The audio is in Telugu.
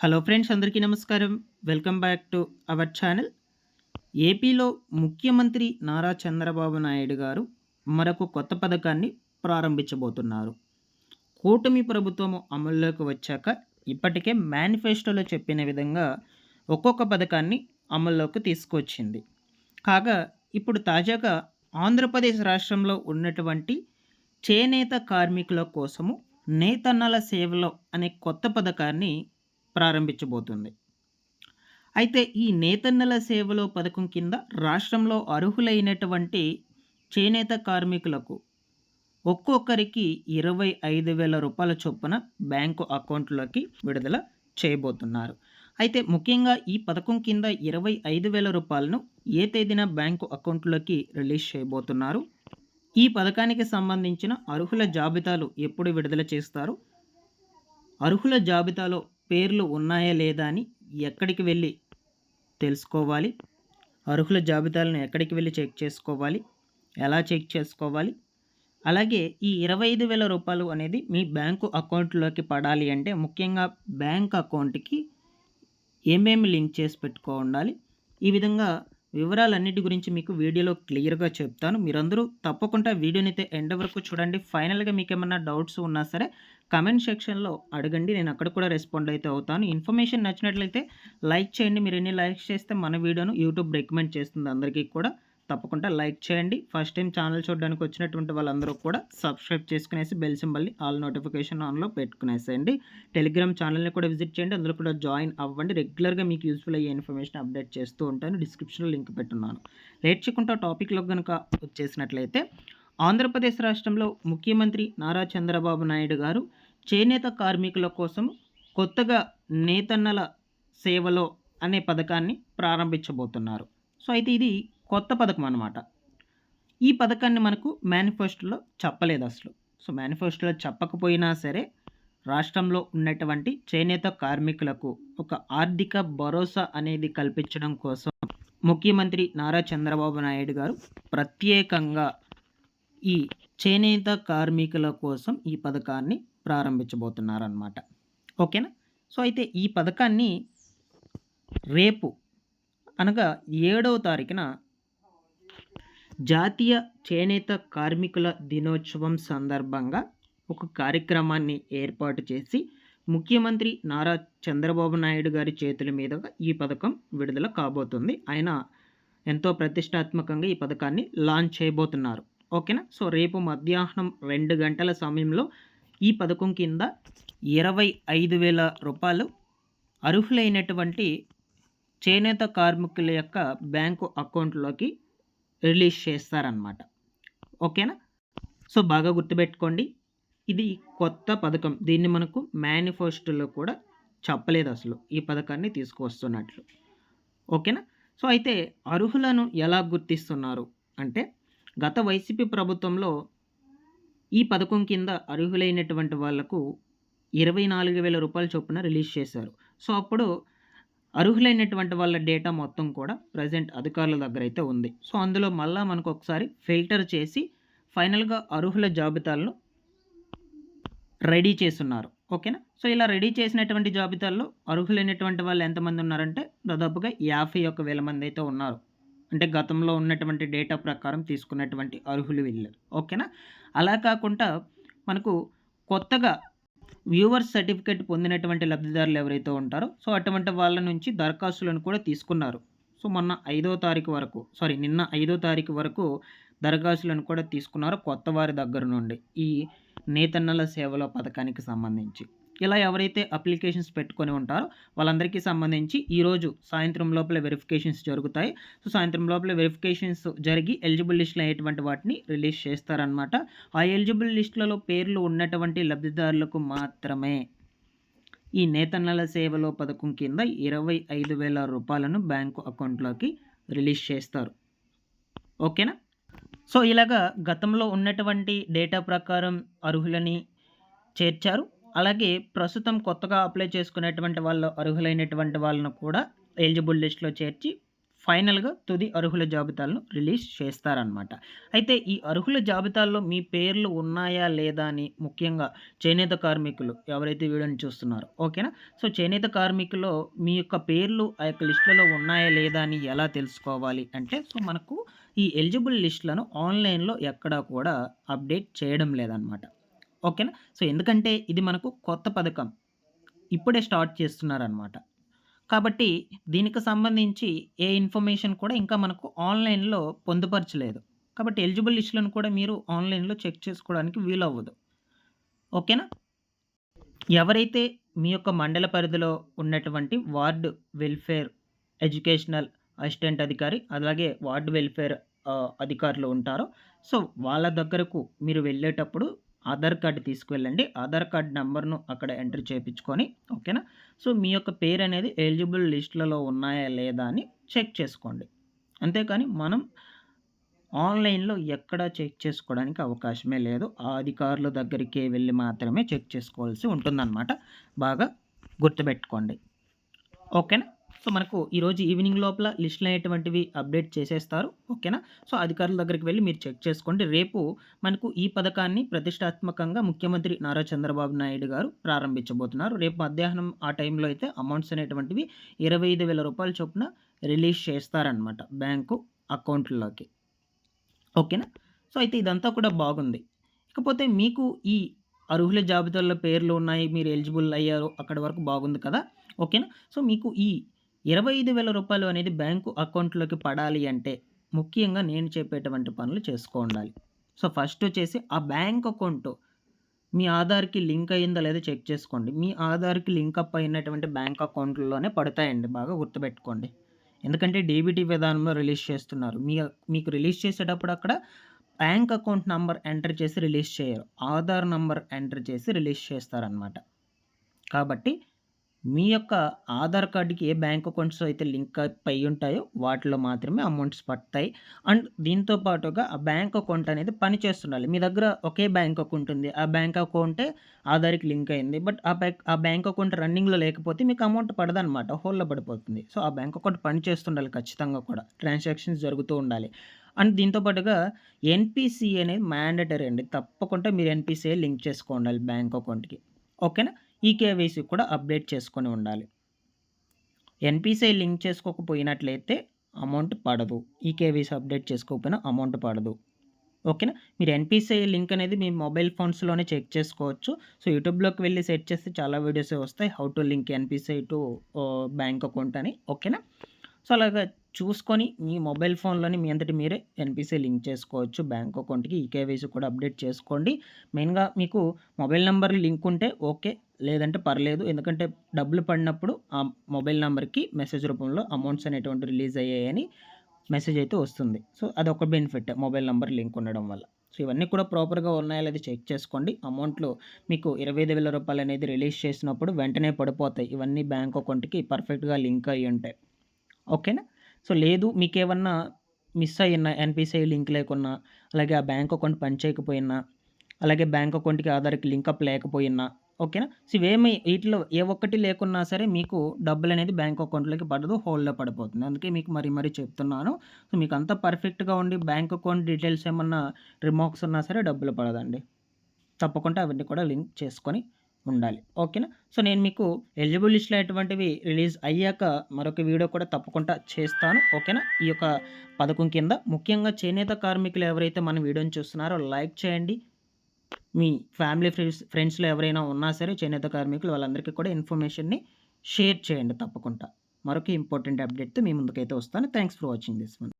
హలో ఫ్రెండ్స్, అందరికీ నమస్కారం. Welcome back to our channel. ఏపీలో ముఖ్యమంత్రి నారా చంద్రబాబు నాయుడు గారు మరొక కొత్త పథకాన్ని ప్రారంభించబోతున్నారు. కూటమి ప్రభుత్వం అమల్లోకి వచ్చాక ఇప్పటికే మేనిఫెస్టోలో చెప్పిన విధంగా ఒక్కొక్క పథకాన్ని అమల్లోకి తీసుకొచ్చింది. కాగా ఇప్పుడు తాజాగా ఆంధ్రప్రదేశ్ రాష్ట్రంలో ఉన్నటువంటి చేనేత కార్మికుల కోసము నేతన్నల సేవలో అనే కొత్త పథకాన్ని ప్రారంభించబోతుంది. అయితే ఈ నేతన్నల సేవలో పథకం కింద రాష్ట్రంలో అర్హులైనటువంటి చేనేత కార్మికులకు ఒక్కొక్కరికి 25,000 రూపాయల చొప్పున బ్యాంకు అకౌంట్లోకి విడుదల చేయబోతున్నారు. అయితే ముఖ్యంగా ఈ పథకం కింద 25,000 రూపాయలను ఏ తేదీన బ్యాంకు అకౌంట్లోకి రిలీజ్ చేయబోతున్నారు, ఈ పథకానికి సంబంధించిన అర్హుల జాబితాలు ఎప్పుడు విడుదల చేస్తారు, అర్హుల జాబితాలో పేర్లు ఉన్నాయా లేదా అని ఎక్కడికి వెళ్ళి తెలుసుకోవాలి, అర్హుల జాబితాలను ఎక్కడికి వెళ్ళి చెక్ చేసుకోవాలి, ఎలా చెక్ చేసుకోవాలి, అలాగే ఈ 25,000 రూపాయలు అనేది మీ బ్యాంకు అకౌంట్లోకి పడాలి అంటే ముఖ్యంగా బ్యాంక్ అకౌంట్కి ఏమేమి లింక్ చేసి ఉండాలి, ఈ విధంగా వివరాలన్నిటి గురించి మీకు వీడియోలో క్లియర్గా చెప్తాను. మీరందరూ తప్పకుండా వీడియోని అయితే ఎండ్ వరకు చూడండి. ఫైనల్గా మీకు ఏమన్నా డౌట్స్ ఉన్నా సరే కామెంట్ సెక్షన్లో అడగండి, నేను అక్కడ కూడా రెస్పాండ్ అయితే అవుతాను. ఇన్ఫర్మేషన్ నచ్చినట్లయితే లైక్ చేయండి. మీరు ఎన్ని లైక్స్ చేస్తే మన వీడియోను యూట్యూబ్ రికమెండ్ చేస్తుంది అందరికీ కూడా. తప్పకుండా లైక్ చేయండి. ఫస్ట్ టైం ఛానల్ చూడడానికి వచ్చినటువంటి వాళ్ళందరూ కూడా సబ్స్క్రైబ్ చేసుకునేసి బెల్ సింబల్ని ఆల్ నోటిఫికేషన్ ఆన్లో పెట్టుకునేసేయండి. టెలిగ్రామ్ ఛానల్ని కూడా విజిట్ చేయండి, అందులో కూడా జాయిన్ అవ్వండి. రెగ్యులర్గా మీకు యూస్ఫుల్ అయ్యే ఇన్ఫర్మేషన్ అప్డేట్ చేస్తూ ఉంటాను. డిస్క్రిప్షన్లో లింక్ పెట్టున్నాను. లేట్ చేయకుండా టాపిక్లో కనుక వచ్చేసినట్లయితే, ఆంధ్రప్రదేశ్ రాష్ట్రంలో ముఖ్యమంత్రి నారా చంద్రబాబు నాయుడు గారు చేనేత కార్మికుల కోసం కొత్తగా నేతన్నల సేవలో అనే పథకాన్ని ప్రారంభించబోతున్నారు. సో అయితే ఇది కొత్త పథకం అన్నమాట. ఈ పథకాన్ని మనకు మేనిఫెస్టోలో చెప్పలేదు అసలు. సో మేనిఫెస్టోలో చెప్పకపోయినా సరే రాష్ట్రంలో ఉన్నటువంటి చేనేత కార్మికులకు ఒక ఆర్థిక భరోసా అనేది కల్పించడం కోసం ముఖ్యమంత్రి నారా చంద్రబాబు నాయుడు గారు ప్రత్యేకంగా ఈ చేనేత కార్మికుల కోసం ఈ పథకాన్ని ప్రారంభించబోతున్నారన్నమాట. ఓకేనా? సో అయితే ఈ పథకాన్ని రేపు అనగా 7వ తారీఖున జాతీయ చేనేత కార్మికుల దినోత్సవం సందర్భంగా ఒక కార్యక్రమాన్ని ఏర్పాటు చేసి ముఖ్యమంత్రి నారా చంద్రబాబు నాయుడు గారి చేతుల మీదుగా ఈ పథకం విడుదల కాబోతుంది. ఆయన ఎంతో ప్రతిష్టాత్మకంగా ఈ పథకాన్ని లాంచ్ చేయబోతున్నారు. ఓకేనా? సో రేపు మధ్యాహ్నం 2 గంటల సమయంలో ఈ పథకం కింద 25,000 రూపాయలు అర్హులైనటువంటి చేనేత కార్మికుల యొక్క బ్యాంకు అకౌంట్లోకి రిలీజ్ చేస్తారన్నమాట. ఓకేనా? సో బాగా గుర్తుపెట్టుకోండి, ఇది కొత్త పథకం. దీన్ని మనకు మేనిఫెస్టోలో కూడా చెప్పలేదు అసలు ఈ పథకాన్ని తీసుకువస్తున్నట్లు. ఓకేనా? సో అయితే అర్హులను ఎలా గుర్తిస్తున్నారు అంటే, గత వైసీపీ ప్రభుత్వంలో ఈ పథకం కింద అర్హులైనటువంటి వాళ్లకు 24,000 రూపాయల చొప్పున రిలీజ్ చేశారు. సో అప్పుడు అర్హులైనటువంటి వాళ్ళ డేటా మొత్తం కూడా ప్రజెంట్ అధికారుల దగ్గర అయితే ఉంది. సో అందులో మళ్ళీ మనకు ఒకసారి ఫిల్టర్ చేసి ఫైనల్గా అర్హుల జాబితాలను రెడీ చేస్తున్నారు. ఓకేనా? సో ఇలా రెడీ చేసినటువంటి జాబితాల్లో అర్హులైనటువంటి వాళ్ళు ఎంతమంది ఉన్నారంటే దాదాపుగా 51,000 మంది అయితే ఉన్నారు. అంటే గతంలో ఉన్నటువంటి డేటా ప్రకారం తీసుకున్నటువంటి అర్హులు వీళ్ళు. ఓకేనా? అలా కాకుండా మనకు కొత్తగా వ్యూవర్స్ సర్టిఫికేట్ పొందినటువంటి లబ్ధిదారులు ఎవరైతే ఉంటారో సో అటువంటి వాళ్ళ నుంచి దరఖాస్తులను కూడా తీసుకున్నారు. సో నిన్న 5వ తారీఖు వరకు దరఖాస్తులను కూడా తీసుకున్నారు కొత్త వారి దగ్గర నుండి ఈ నేతన్నల సేవల పథకానికి సంబంధించి. ఇలా ఎవరైతే అప్లికేషన్స్ పెట్టుకొని ఉంటారో వాళ్ళందరికీ సంబంధించి ఈరోజు సాయంత్రం లోపల వెరిఫికేషన్స్ జరుగుతాయి. సో సాయంత్రం లోపల వెరిఫికేషన్స్ జరిగి ఎలిజిబుల్ లిస్టులు అయ్యేటువంటి వాటిని రిలీజ్ చేస్తారనమాట. ఆ ఎలిజిబుల్ లిస్టులలో పేర్లు ఉన్నటువంటి లబ్ధిదారులకు మాత్రమే ఈ నేతన్నల సేవలో పథకం కింద 25,000 రూపాయలను బ్యాంకు అకౌంట్లోకి రిలీజ్ చేస్తారు. ఓకేనా? సో ఇలాగా గతంలో ఉన్నటువంటి డేటా ప్రకారం అర్హులని చేర్చారు. అలాగే ప్రస్తుతం కొత్తగా అప్లై చేసుకునేటువంటి వాళ్ళు అర్హులైనటువంటి వాళ్ళను కూడా ఎలిజిబుల్ లిస్ట్లో చేర్చి ఫైనల్‌గా తుది అర్హుల జాబితాలను రిలీజ్ చేస్తారనమాట. అయితే ఈ అర్హుల జాబితాల్లో మీ పేర్లు ఉన్నాయా? లేదా? అని ముఖ్యంగా చేనేత కార్మికులు ఎవరైతే వీడియోని చూస్తున్నారో ఓకేనా? సో, చేనేత కార్మికుల్లో మీ యొక్క పేర్లు ఆ యొక్క లిస్ట్‌లలో ఉన్నాయా? లేదా? అని ఎలా తెలుసుకోవాలి అంటే సో, మనకు ఈ ఎలిజిబుల్ లిస్ట్‌లను ఆన్‌లైన్‌లో ఎక్కడా కూడా అప్డేట్ చేయడం లేదనమాట. ఓకేనా? సో, ఎందుకంటే ఇది మనకు కొత్త పథకం. ఇప్పుడే స్టార్ట్ చేస్తున్నారనమాట. కాబట్టి దీనికి సంబంధించి ఏ ఇన్ఫర్మేషన్ కూడా ఇంకా మనకు ఆన్‌లైన్‌లో పొందుపరచలేదు. కాబట్టి ఎలిజిబుల్ లిస్ట్‌లను కూడా మీరు ఆన్‌లైన్‌లో చెక్ చేసుకోవడానికి వీలవ్వదు. ఓకేనా? ఎవరైతే మీ యొక్క మండల పరిధిలో ఉన్నటువంటి వార్డ్ వెల్ఫేర్, ఎడ్యుకేషనల్ అసిస్టెంట్ అధికారి, అలాగే వార్డ్ వెల్ఫేర్ అధికారులు ఉంటారో, సో, వాళ్ళ దగ్గరకు మీరు వెళ్ళేటప్పుడు ఆధార్ కార్డ్ తీసుకువెళ్ళండి. ఆధార్ కార్డ్ నంబర్‌ను అక్కడ ఎంటర్ చేపించుకొని ఓకేనా? సో, మీ యొక్క పేరనేది ఎలిజిబుల్ లిస్ట్‌లలో ఉన్నాయా లేదా అని చెక్ చేసుకోండి. అంతేకాని మనం ఆన్‌లైన్‌లో ఎక్కడా చెక్ చేసుకోవడానికి అవకాశమే లేదు. ఆ అధికారుల దగ్గరికే వెళ్లి మాత్రమే చెక్ చేసుకోవాల్సి ఉంటుందన్నమాట. బాగా గుర్తుపెట్టుకోండి. ఓకేనా? సో, మనకు ఈరోజు ఈవినింగ్ లోపల లిస్టులనేటువంటివి అప్డేట్ చేసేస్తారు. ఓకేనా? సో, అధికారుల దగ్గరికి వెళ్లి మీరు చెక్ చేసుకోండి. రేపు మనకు ఈ పథకాన్ని ప్రతిష్టాత్మకంగా ముఖ్యమంత్రి నారా చంద్రబాబు నాయుడు గారు ప్రారంభించబోతున్నారు. రేపు మధ్యాహ్నం ఆ టైంలో అయితే అమౌంట్స్ అనేటువంటివి రూ. 25,000 చొప్పున రిలీజ్ చేస్తారనమాట బ్యాంకు అకౌంట్‌ల్లోకి. ఓకేనా? సో, అయితే ఇదంతా కూడా బాగుంది. ఇకపోతే మీకు ఈ అర్హుల జాబితాలో పేర్లు ఉన్నాయి. మీరు ఎలిజిబుల్ అయ్యారు. అక్కడి వరకు బాగుంది కదా! ఓకేనా? సో, మీకు ఈ రూ. 25,000 అనేది బ్యాంకు అకౌంట్‌లోకి పడాలి అంటే ముఖ్యంగా నేను చెప్పేటువంటి పనులు చేసుకోండాలి. సో, ఫస్ట్ వచ్చేసి ఆ బ్యాంక్ అకౌంట్ మీ ఆధార్‌కి లింక్ అయిందా లేదా చెక్ చేసుకోండి. మీ ఆధార్‌కి లింకప్ అయినటువంటి బ్యాంక్ అకౌంట్‌ల్లోనే పడతాయండి. బాగా గుర్తుపెట్టుకోండి. ఎందుకంటే డీబీటీ విధానంలో రిలీజ్ చేస్తున్నారు. మీకు రిలీజ్ చేసేటప్పుడు అక్కడ బ్యాంక్ అకౌంట్ నంబర్ ఎంటర్ చేసి రిలీజ్ చేయరు. ఆధార్ నంబర్ ఎంటర్ చేసి రిలీజ్ చేస్తారనమాట. కాబట్టి మీ యొక్క ఆధార్ కార్డ్‌కి ఏ బ్యాంక్ అకౌంట్స్ అయితే లింక్ అప్ అయ్యుంటాయో వాటిలో మాత్రమే అమౌంట్స్ పడతాయి. అండ్ దీంతో పాటుగా ఆ బ్యాంక్ అకౌంట్ అనేది పనిచేస్తుండాలి. మీ దగ్గర ఒకే బ్యాంక్ అకౌంట్ ఉంది. ఆ బ్యాంక్ అకౌంటే ఆధార్‌కి లింక్ అయింది. బట్ ఆ బ్యాంక్ అకౌంట్ రన్నింగ్‌లో లేకపోతే మీకు అమౌంట్ పడదనమాట. హోల్డ్‌లో పడిపోతుంది. సో, ఆ బ్యాంక్ అకౌంట్ పనిచేస్తుండాలి ఖచ్చితంగా కూడా. ట్రాన్సాక్షన్స్ జరుగుతూ ఉండాలి. అండ్ దీంతో పాటుగా ఎన్‌పీసీ అనేది మ్యాండేటరీ అండి. తప్పకుండా మీరు ఎన్‌పీసీఐ లింక్ చేసుకోండాలి బ్యాంక్ అకౌంట్‌కి. ఓకేనా? ఈకేవైసీ కూడా అప్డేట్ చేసుకొని ఉండాలి. ఎన్‌పీసీఐ లింక్ చేసుకోకపోయినట్లయితే అమౌంట్ పడదు. ఈకేవైసీ అప్డేట్ చేసుకోకపోయినా అమౌంట్ పడదు. ఓకేనా? మీరు ఎన్‌పీసీఐ లింక్ అనేది మీ మొబైల్ ఫోన్స్‌లోనే చెక్ చేసుకోవచ్చు. సో, యూట్యూబ్‌లోకి వెళ్లి సెర్చ్ చేస్తే చాలా వీడియోసే వస్తాయి. How to link NPCI to bank account అని. ఓకేనా? సో, అలాగా చూసుకొని మీ మొబైల్ ఫోన్‌లోని మీ అంతట మీరే ఎన్‌పీసీ లింక్ చేసుకోవచ్చు బ్యాంక్ అకౌంట్‌కి. ఈకేవైసీ కూడా అప్డేట్ చేసుకోండి. మెయిన్‌గా మీకు మొబైల్ నంబర్ లింక్ ఉంటే ఓకే. లేదంటే పర్లేదు. ఎందుకంటే డబ్బులు పడినప్పుడు ఆ మొబైల్ నంబర్‌కి మెసేజ్ రూపంలో అమౌంట్స్ అనేటువంటివి రిలీజ్ అయ్యాయని మెసేజ్ అయితే వస్తుంది. సో, అదొక బెనిఫిట్ మొబైల్ నంబర్ లింక్ ఉండడం వల్ల. సో, ఇవన్నీ కూడా ప్రాపర్‌గా ఉన్నాయా లేదా చెక్ చేసుకోండి. అమౌంట్‌లు మీకు రూ. 25,000 అనేది రిలీజ్ చేసినప్పుడు వెంటనే పడిపోతాయి. ఇవన్నీ బ్యాంక్ అకౌంట్‌కి పర్ఫెక్ట్‌గా లింక్ అయ్యుంటాయి. ఓకేనా? సో, లేదు మీకేమన్నా మిస్ అయ్యున్నా ఎన్‌పీసీఐ లింక్ లేకున్నా, అలాగే ఆ బ్యాంక్ అకౌంట్ పనిచేయకపోయినా, అలాగే బ్యాంక్ అకౌంట్‌కి ఆధార్‌కి లింకప్ లేకపోయినా ఓకేనా? సో, ఇవేమి వీటిలో ఏ ఒక్కటి లేకున్నా సరే మీకు డబ్బులనేది బ్యాంక్ అకౌంట్‌లోకి పడదు. హోల్డ్‌లో పడిపోతుంది. అందుకే మీకు మరీ చెప్తున్నాను. సో, మీకంతా పర్ఫెక్ట్‌గా ఉండి బ్యాంక్ అకౌంట్ డీటెయిల్స్ ఏమన్నా రిమార్క్స్ ఉన్నా సరే డబ్బులు పడదండి. తప్పకుండా అవన్నీ కూడా లింక్ చేసుకొని ఉండాలి. ఓకేనా? సో, నేను మీకు ఎలిజిబుల్ లిస్ట్‌లో ఎటువంటివి రిలీజ్ అయ్యాక మరొక వీడియో కూడా తప్పకుండా చేస్తాను. ఓకేనా? ఈ యొక్క పథకం కింద ముఖ్యంగా చేనేత కార్మికులు ఎవరైతే మన వీడియోని చూస్తున్నారో లైక్ చేయండి. మీ ఫ్యామిలీ ఫ్రెండ్స్‌లో ఎవరైనా ఉన్నా సరే చేనేత కార్మికులు వాళ్ళందరికీ కూడా ఇన్ఫర్మేషన్‌ని షేర్ చేయండి తప్పకుండా. మరొక ఇంపార్టెంట్ అప్డేట్‌తో మీ ముందుకైతే వస్తాను. Thanks for watching this one.